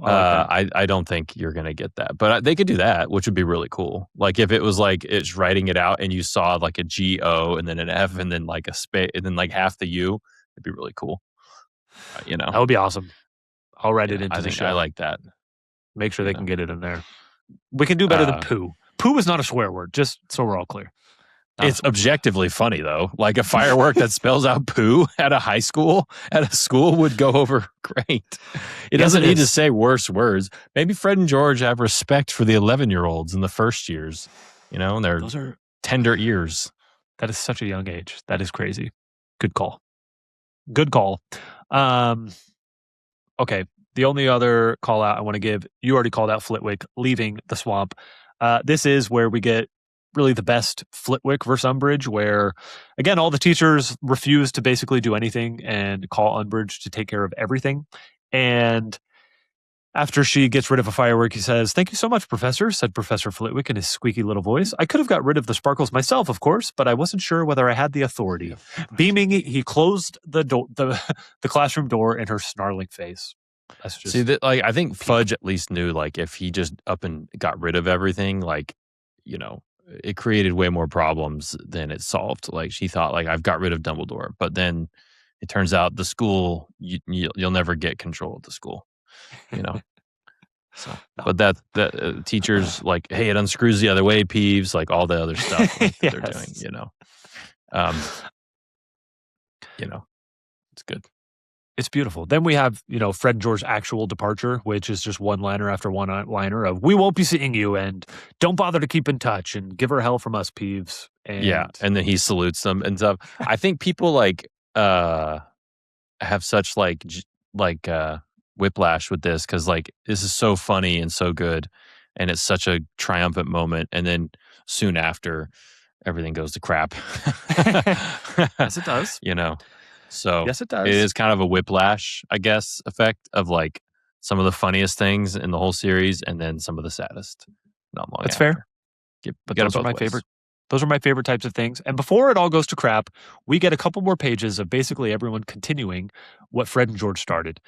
I don't think you're gonna get that. But they could do that, which would be really cool. Like if it was like it's writing it out and you saw like a G-O and then an F and then like a space and then like half the U, it'd be really cool. That would be awesome. I'll write it into the show. I like that. Make sure they can get it in there. We can do better than poo. Poo is not a swear word, just so we're all clear. It's objectively funny though. Like a firework that spells out poo at a school would go over great. It doesn't need to say worse words. Maybe Fred and George have respect for the 11-year-olds in the first years, and those are tender ears. That is such a young age. That is crazy. Good call. Okay. The only other call out I want to give, you already called out Flitwick leaving the swamp. This is where we get really the best Flitwick versus Umbridge, where again all the teachers refuse to basically do anything and call Umbridge to take care of everything. And after she gets rid of a firework, he says, "Thank you so much, Professor," said Professor Flitwick in his squeaky little voice. "I could have got rid of the sparkles myself, of course, but I wasn't sure whether I had the authority." Beaming, he closed the classroom door in her snarling face. That's just I think Fudge at least knew like if he just up and got rid of everything, like it created way more problems than it solved. Like she thought like I've got rid of Dumbledore, but then it turns out the school you'll never get control of the school, So, but that teachers like, hey, it unscrews the other way, Peeves, like all the other stuff that they're doing, it's good. It's beautiful. Then we have, Fred and George's actual departure, which is just one-liner after one-liner of, "We won't be seeing you," and "Don't bother to keep in touch," and "Give her hell from us, Peeves." And and then he salutes them and stuff. I think people like have such like whiplash with this because like this is so funny and so good, and it's such a triumphant moment, and then soon after, everything goes to crap. Yes, it does. So yes, it does. It is kind of a whiplash, I guess, effect of like some of the funniest things in the whole series, and then some of the saddest. Not long. That's after. fair. But those are my favorite. Those are my favorite types of things. And before it all goes to crap, we get a couple more pages of basically everyone continuing what Fred and George started.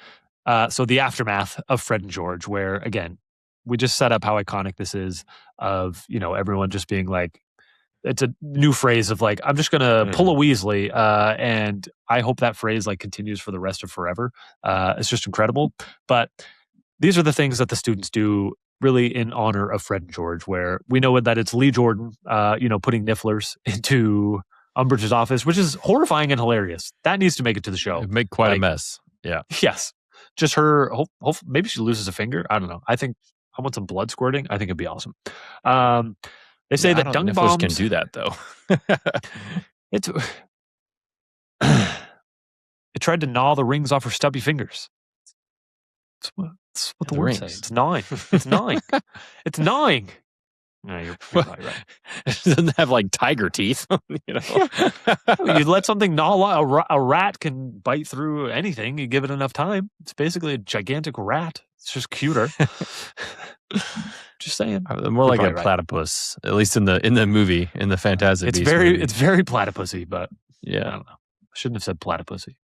So the aftermath of Fred and George, where again, we just set up how iconic this is of everyone just being like. It's a new phrase of like, I'm just going to pull a Weasley. And I hope that phrase like continues for the rest of forever. It's just incredible. But these are the things that the students do really in honor of Fred and George, where we know that it's Lee Jordan, putting nifflers into Umbridge's office, which is horrifying and hilarious. That needs to make it to the show. It'd make quite a mess. Yeah. Yes. Just her, maybe she loses a finger. I don't know. I think I want some blood squirting. I think it'd be awesome. They say that dung bombs can do that, though. It tried to gnaw the rings off her stubby fingers. That's what the words say. It's gnawing. It's gnawing. It's gnawing. No, you're probably right. It doesn't have like tiger teeth. You let something gnaw a rat can bite through anything. You give it enough time. It's basically a gigantic rat. It's just cuter. Just saying. More like a platypus, at least in the movie, in the Fantastic Beasts movie. It's very platypusy, but yeah, I don't know. I shouldn't have said platypusy.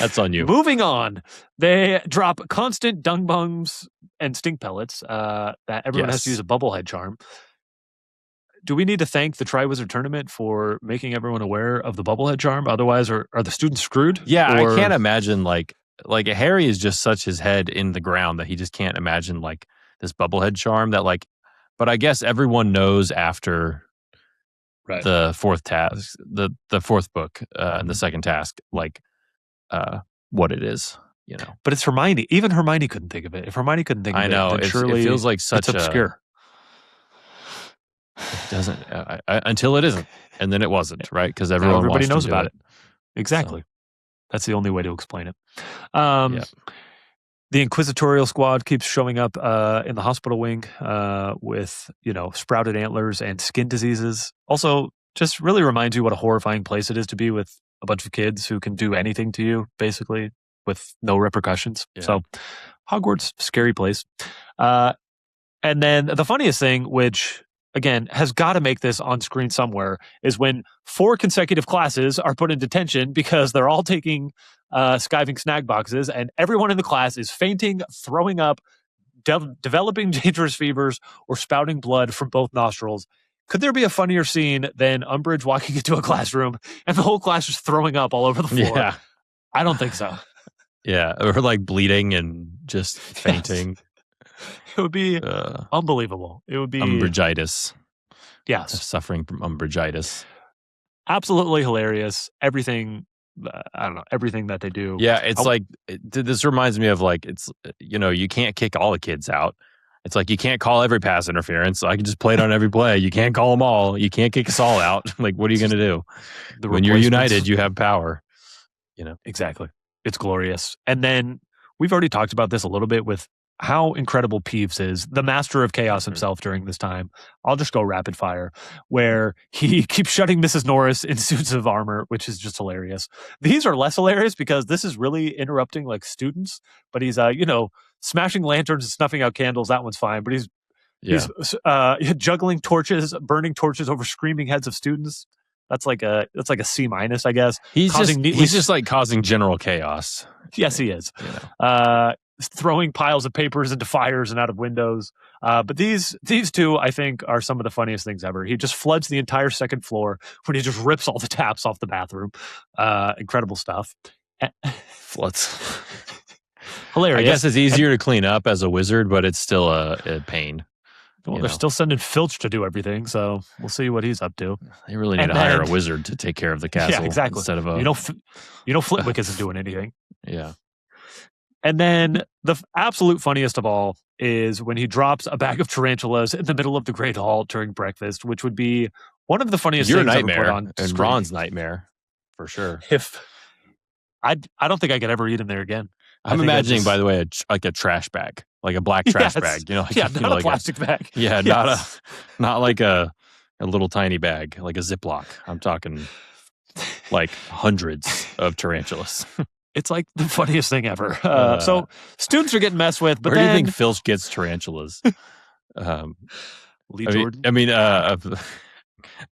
That's on you. Moving on, they drop constant dung bungs and stink pellets that everyone has to use a bubblehead charm. Do we need to thank the Triwizard Tournament for making everyone aware of the bubblehead charm? Otherwise, are the students screwed? Yeah, I can't imagine like Harry is just such his head in the ground that he just can't imagine like this bubblehead charm that like. But I guess everyone knows after the fourth task, the fourth book, and the second task, like what it is, you know. But it's Hermione. Even Hermione couldn't think of it. If Hermione couldn't think of it, then surely it feels like such obscure. It doesn't until it isn't, and then it wasn't, right? Because everybody knows about it. Exactly. So. That's the only way to explain it. The Inquisitorial Squad keeps showing up in the hospital wing with, sprouted antlers and skin diseases. Also, just really reminds you what a horrifying place it is to be with a bunch of kids who can do anything to you, basically, with no repercussions. Yeah. So, Hogwarts, scary place. And then the funniest thing, which again has got to make this on screen somewhere, is when 4 consecutive classes are put in detention because they're all taking skiving snag boxes, and everyone in the class is fainting, throwing up, developing dangerous fevers, or spouting blood from both nostrils. Could there be a funnier scene than Umbridge walking into a classroom and the whole class just throwing up all over the floor? Yeah. I don't think so. Yeah, or like bleeding and just fainting. It would be unbelievable. It would be Umbridgitis. Yes. Suffering from Umbridgitis. Absolutely hilarious. Everything, I don't know, everything that they do. Yeah, it's this reminds me of like, it's, you can't kick all the kids out. It's like, you can't call every pass interference. I can just play it on every play. You can't call them all. You can't kick us all out. Like, what are you going to do? When you're united, you have power. Exactly. It's glorious. And then we've already talked about this a little bit with how incredible Peeves is, the master of chaos himself during this time. I'll just go rapid fire, where he keeps shutting Mrs. Norris in suits of armor, which is just hilarious. These are less hilarious because this is really interrupting like students, but he's, smashing lanterns and snuffing out candles. That one's fine, but he's juggling torches, burning torches over screaming heads of students. That's like a C-, I guess. He's just like causing general chaos. Yes, he is. Throwing piles of papers into fires and out of windows. But these two, I think, are some of the funniest things ever. He just floods the entire second floor when he just rips all the taps off the bathroom. Incredible stuff. Floods. Hilarious. I guess it's easier to clean up as a wizard, but it's still a pain. Well, they're still sending Filch to do everything, so we'll see what he's up to. They really need to hire a wizard to take care of the castle. Yeah, exactly. Instead of Flitwick isn't doing anything. Yeah. And then the absolute funniest of all is when he drops a bag of tarantulas in the middle of the Great Hall during breakfast, which would be one of the funniest things ever put on and screen. Ron's nightmare, for sure. If I don't think I could ever eat him there again. I'm imagining, by the way, a trash bag, like a black trash bag. Not a plastic bag. Yeah, yes. not like a little tiny bag, like a Ziploc. I'm talking like hundreds of tarantulas. It's like the funniest thing ever. So students are getting messed with. But where do you think Filch gets tarantulas? Lee Jordan?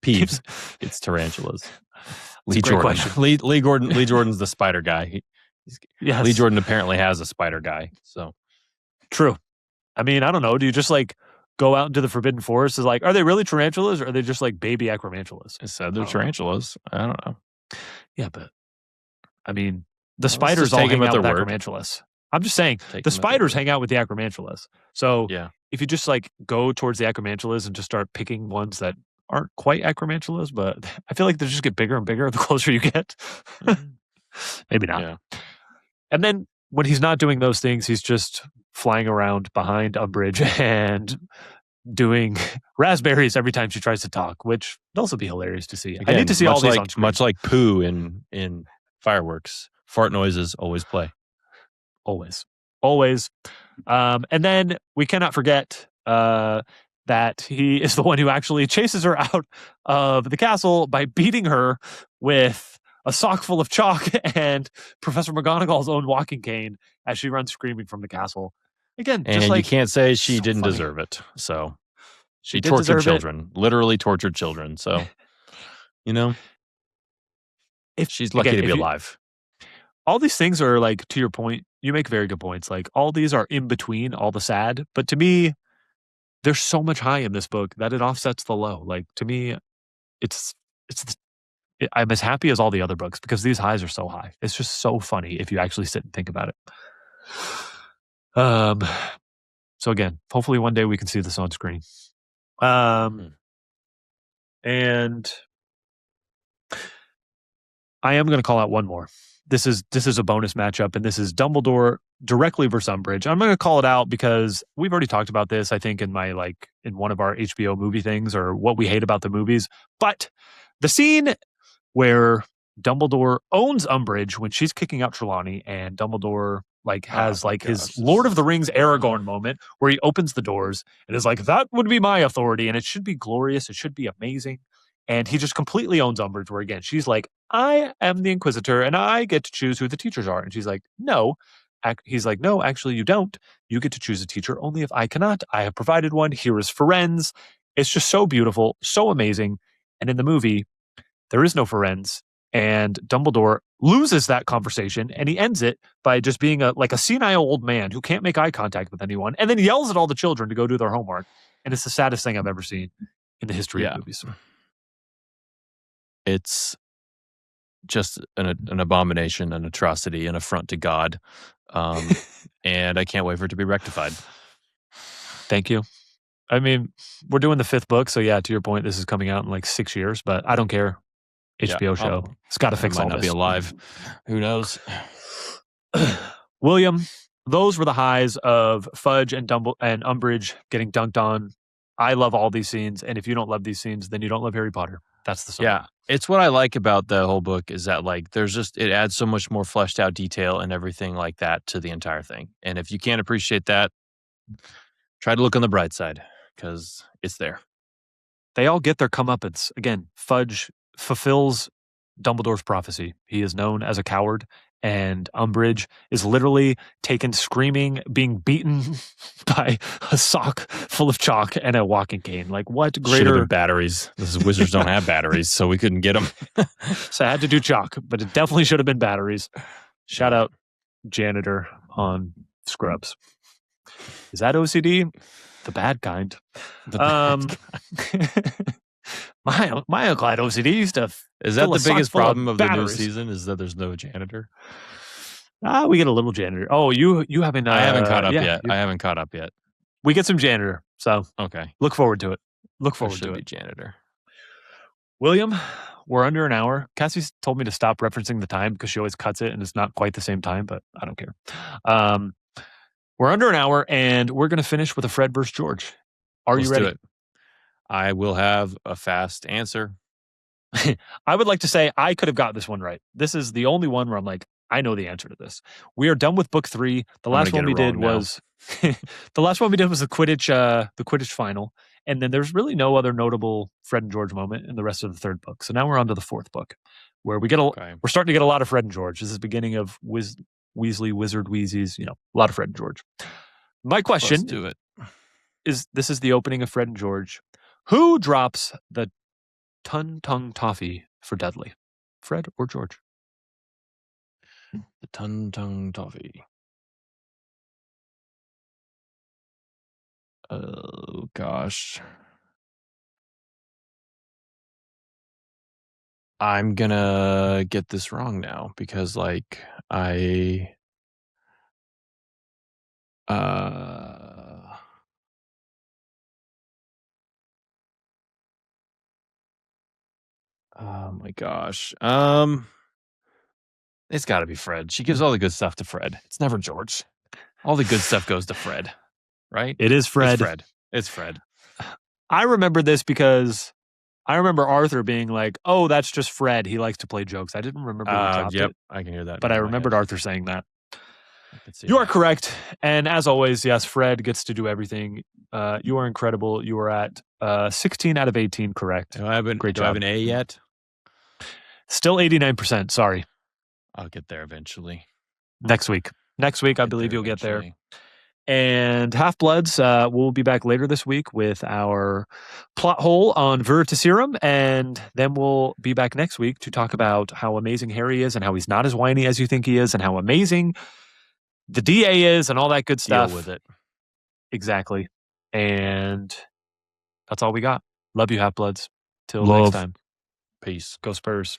Peeves gets tarantulas. Lee Jordan. Lee Jordan's the spider guy. Yes. Lee Jordan apparently has a spider guy. So true. I mean, I don't know. Do you just like go out into the Forbidden Forest? Is like, are they really tarantulas, or are they just like baby acromantulas? I said they're tarantulas. I don't know. Yeah, but I mean, the spiders all hang out with acromantulas. I'm just saying, the spiders hang out with the acromantulas. So if you just like go towards the acromantulas and just start picking ones that aren't quite acromantulas, but I feel like they just get bigger and bigger the closer you get. Maybe not. Yeah. And then when he's not doing those things, he's just flying around behind Umbridge and doing raspberries every time she tries to talk, which would also be hilarious to see. Again, I need to see all these on screen. Much like poo in fireworks. Fart noises always play. Always. And then we cannot forget that he is the one who actually chases her out of the castle by beating her with a sock full of chalk and Professor McGonagall's own walking cane as she runs screaming from the castle. Again, just And like you can't say she so didn't funny. deserve it. So she did tortured deserve it. children, literally tortured children. So, she's lucky to be alive. All these things are like, to your point, you make very good points. Like all these are in between all the sad, but to me, there's so much high in this book that it offsets the low. Like to me, it's I'm as happy as all the other books because these highs are so high. It's just so funny if you actually sit and think about it. So again, hopefully one day we can see this on screen. And I am going to call out one more. This is a bonus matchup, and this is Dumbledore directly versus Umbridge. I'm going to call it out because we've already talked about this, I think, in one of our HBO movie things or what we hate about the movies. But the scene where Dumbledore owns Umbridge when she's kicking out Trelawney, and Dumbledore has his Lord of the Rings Aragorn moment where he opens the doors and is like, that would be my authority, and it should be glorious, it should be amazing. And he just completely owns Umbridge, where again, she's like, I am the Inquisitor and I get to choose who the teachers are. And she's like, no. He's like, no, actually you don't. You get to choose a teacher only if I cannot. I have provided one. Here is Ferenz. It's just so beautiful, so amazing. And in the movie, there is no Ferenz. And Dumbledore loses that conversation and he ends it by just being a senile old man who can't make eye contact with anyone and then yells at all the children to go do their homework. And it's the saddest thing I've ever seen in the history of movies. It's just an abomination, an atrocity, an affront to God. And I can't wait for it to be rectified. Thank you. I mean, we're doing the 5th book, so yeah, to your point, this is coming out in like 6 years, but I don't care. HBO show. It's got to fix all this. Might not be alive. Who knows? William, those were the highs of Fudge and Umbridge getting dunked on. I love all these scenes, and if you don't love these scenes, then you don't love Harry Potter. That's the song. Yeah, it's what I like about the whole book is that it adds so much more fleshed out detail and everything like that to the entire thing. And if you can't appreciate that, try to look on the bright side because it's there. They all get their comeuppance. Again, Fudge fulfills Dumbledore's prophecy. He is known as a coward, and Umbridge is literally taken screaming, being beaten by a sock full of chalk and a walking cane. Like, what greater... Should have been batteries. Wizards don't have batteries, so we couldn't get them. So I had to do chalk, but it definitely should have been batteries. Shout out janitor on Scrubs. Is that OCD? The bad kind. My uncle had OCD. Used to. Is that the biggest problem of the new season? Is that there's no janitor? We get a little janitor. Oh, you haven't. I haven't caught up yet. I haven't caught up yet. We get some janitor. So okay, look forward to it. Look forward to it. Janitor. William, we're under an hour. Cassie's told me to stop referencing the time because she always cuts it and it's not quite the same time, but I don't care. We're under an hour and we're going to finish with a Fred versus George. Let's you ready? Do it. I will have a fast answer. I would like to say I could have got this one right. This is the only one where I'm like, I know the answer to this. We are done with book 3. The last one we did was the Quidditch final. And then there's really no other notable Fred and George moment in the rest of the 3rd book. So now we're on to the 4th book where we're starting to get a lot of Fred and George. This is the beginning of Weasley, Wizard Wheezies, a lot of Fred and George. My question Let's do it. This is the opening of Fred and George. Who drops the Tongue Toffee for Dudley? Fred or George? The Tongue Toffee. Oh, gosh. I'm gonna get this wrong now because, oh my gosh. It's got to be Fred. She gives all the good stuff to Fred. It's never George. All the good stuff goes to Fred, right? It is Fred. It's Fred. I remember this because I remember Arthur being like, "Oh, that's just Fred. He likes to play jokes." I didn't remember who dropped it. I can hear that. But I remembered Arthur saying that. You are correct. And as always, yes, Fred gets to do everything. You are incredible. You are at 16 out of 18 correct. Do I have an A yet? Still 89%. Sorry. I'll get there eventually. Next week, I believe you'll get there. And Half-Bloods, we'll be back later this week with our plot hole on Veritaserum, and then we'll be back next week to talk about how amazing Harry is and how he's not as whiny as you think he is and how amazing the DA is and all that good stuff. Deal with it. Exactly. And that's all we got. Love you, Half-Bloods. Till next time. Peace. Go Spurs.